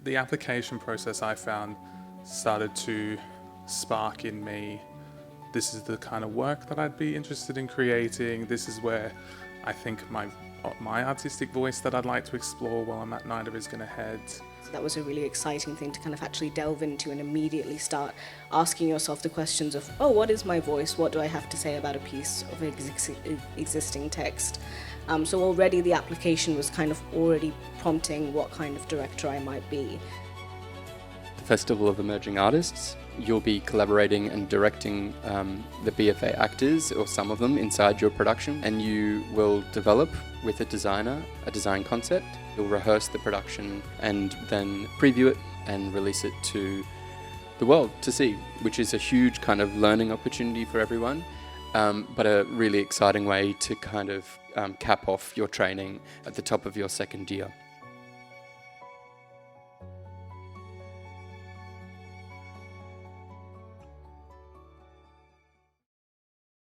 the application process I found started to spark in me, this is the kind of work that I'd be interested in creating. This is where I think my artistic voice that I'd like to explore while I'm at NIDA is going to head. So that was a really exciting thing to kind of actually delve into and immediately start asking yourself the questions of, oh, what is my voice? What do I have to say about a piece of existing text? So already the application was kind of already prompting what kind of director I might be. The Festival of Emerging Artists, you'll be collaborating and directing the BFA actors, or some of them, inside your production, and you will develop with a designer a design concept. You'll rehearse the production and then preview it and release it to the world to see, which is a huge kind of learning opportunity for everyone, but a really exciting way to kind of cap off your training at the top of your second year.